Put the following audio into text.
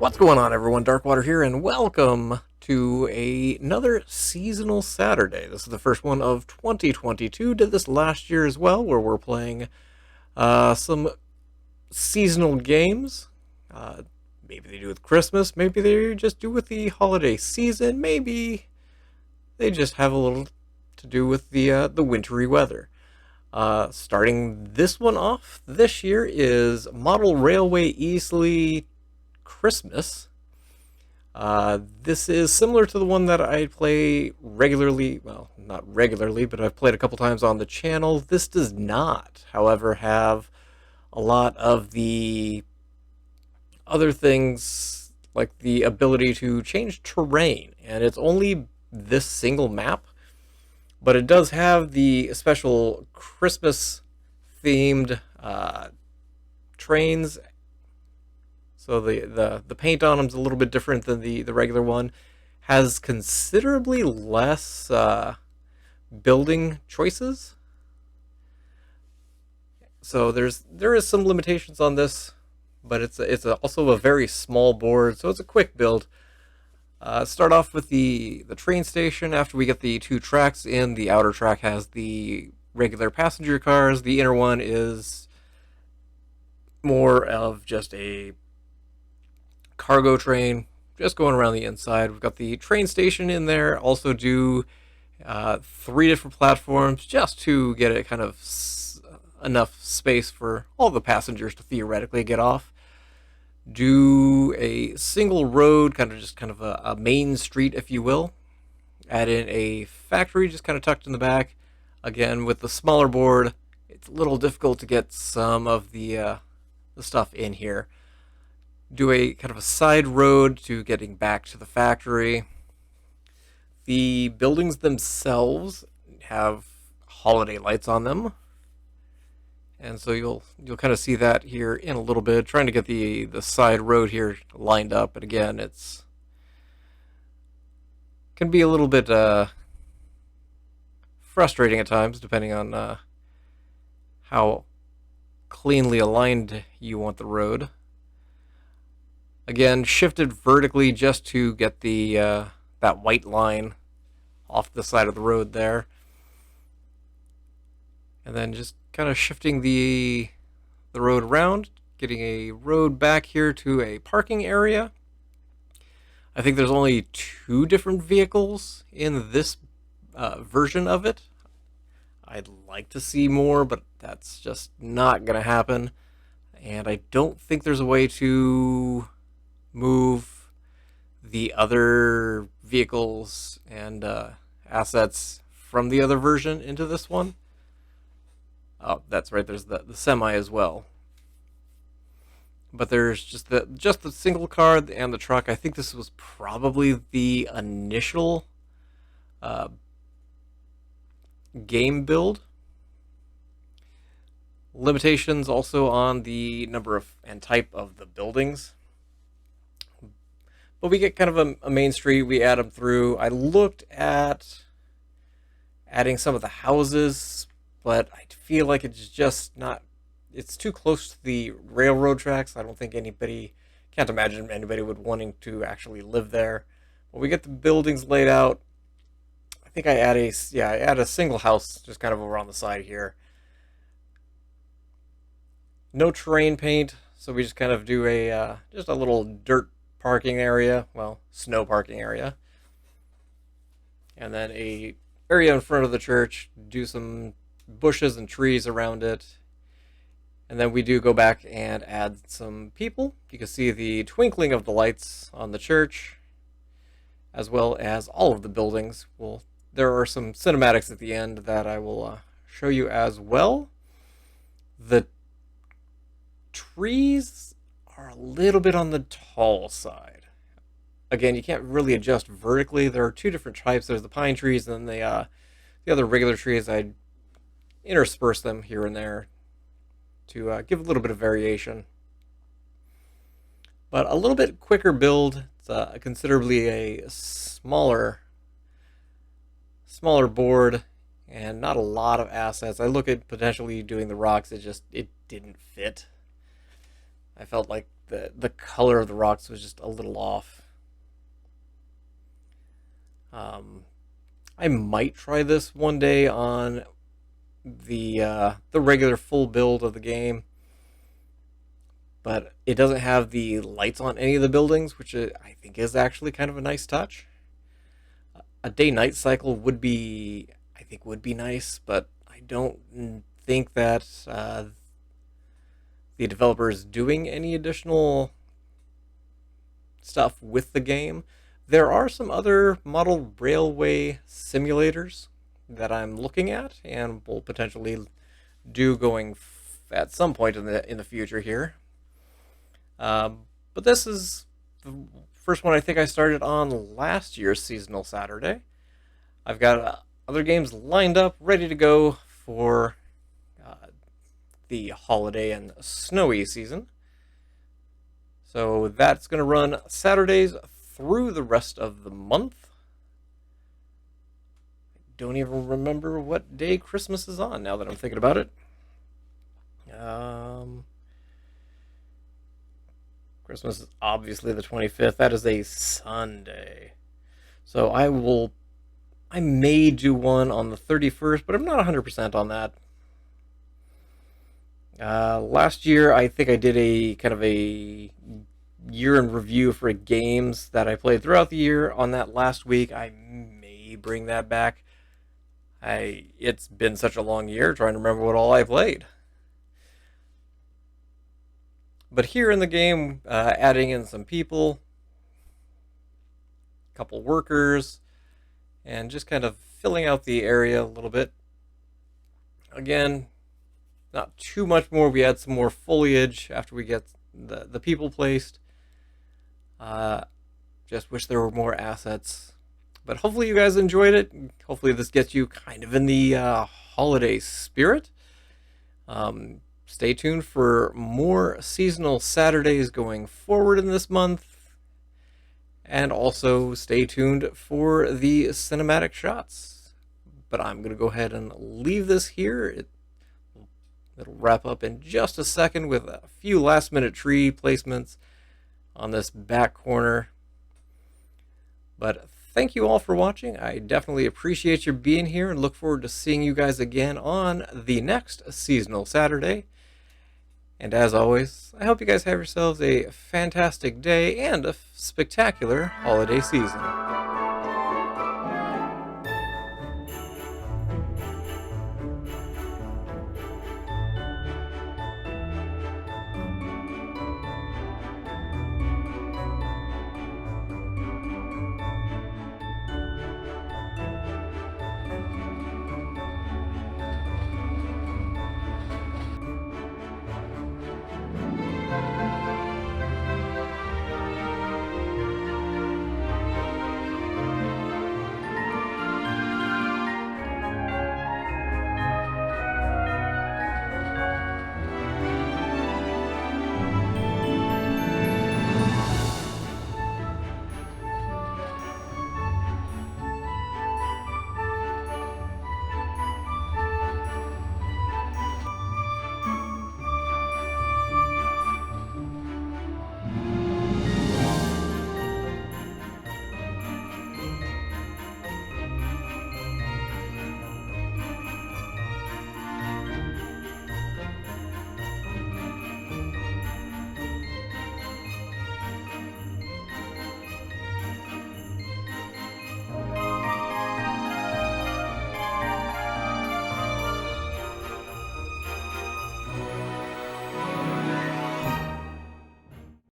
What's going on, everyone? Darkwater here, and welcome to another seasonal Saturday. This is the first one of 2022. Did this last year as well, where we're playing some seasonal games. Uh, Maybe they do with Christmas, maybe they just do with the holiday season, maybe they just have a little to do with the wintry weather. Starting this one off this year is Model Railway Easley Christmas. This is similar to the one that I play regularly. Well, not regularly, but I've played a couple times on the channel. This does not, however, have a lot of the other things like the ability to change terrain, and it's only this single map, but it does have the special Christmas themed trains. So the paint on them's a little bit different than the regular one. Has considerably less building choices. So there is some limitations on this, but also a very small board, so it's a quick build. Start off with the train station. After we get the two tracks in, the outer track has the regular passenger cars. The inner one is more of just a cargo train, just going around the inside. We've got the train station in there. Also do three different platforms just to get it kind of enough space for all the passengers to theoretically get off. Do a single road, kind of a main street, if you will. Add in a factory just kind of tucked in the back. Again, with the smaller board, it's a little difficult to get some of the stuff in here. Do a kind of a side road to getting back to the factory. The buildings themselves have holiday lights on them, and so you'll kind of see that here in a little bit. Trying to get the side road here lined up, and again, it's can be a little bit frustrating at times, depending on how cleanly aligned you want the road. Again, shifted vertically just to get the that white line off the side of the road there. And then just kind of shifting the road around, getting a road back here to a parking area. I think there's only two different vehicles in this version of it. I'd like to see more, but that's just not going to happen. And I don't think there's a way to move the other vehicles and assets from the other version into this one. Oh, that's right. There's the semi as well. But there's just the single car and the truck. I think this was probably the initial game build. Limitations also on the number of and type of the buildings. But we get kind of a main street. We add them through. I looked at adding some of the houses, but I feel like it's just not. It's too close to the railroad tracks. I don't think can't imagine anybody would wanting to actually live there. But we get the buildings laid out. I think I add a single house just kind of over on the side here. No terrain paint, so we just kind of do just a little dirt parking area, well, snow parking area, and then a area in front of the church. Do some bushes and trees around it, and then we do go back and add some people. You can see the twinkling of the lights on the church, as well as all of the buildings. Well, there are some cinematics at the end that I will show you as well. The trees are a little bit on the tall side. Again, you can't really adjust vertically. There are two different types. There's the pine trees, and then the other regular trees. I intersperse them here and there to give a little bit of variation. But a little bit quicker build. It's considerably a smaller board and not a lot of assets. I look at potentially doing the rocks. It didn't fit. I felt like the color of the rocks was just a little off. Um, I might try this one day on the regular full build of the game, but it doesn't have the lights on any of the buildings, which I think is actually kind of a nice touch. A day-night cycle would be, I think, would be nice, but I don't think that the developer is doing any additional stuff with the game. There are some other model railway simulators that I'm looking at and will potentially do going at some point in the future here. But this is the first one I think I started on last year's seasonal Saturday. I've got other games lined up, ready to go for the holiday and snowy season. So that's going to run Saturdays through the rest of the month. I don't even remember what day Christmas is on now that I'm thinking about it. Christmas is obviously the 25th. That is a Sunday. So I may do one on the 31st, but I'm not 100% on that. Last year, I think I did a kind of a year in review for games that I played throughout the year. On that last week, I may bring that back. It's been such a long year trying to remember what all I played. But here in the game, adding in some people, a couple workers, and just kind of filling out the area a little bit. Again, not too much more. We add some more foliage after we get the people placed. Just wish there were more assets. But hopefully you guys enjoyed it. Hopefully this gets you kind of in the holiday spirit. Stay tuned for more seasonal Saturdays going forward in this month. And also stay tuned for the cinematic shots. But I'm going to go ahead and leave this here. It'll wrap up in just a second with a few last minute tree placements on this back corner. But thank you all for watching. I definitely appreciate you being here and look forward to seeing you guys again on the next seasonal Saturday. And as always, I hope you guys have yourselves a fantastic day and a spectacular holiday season.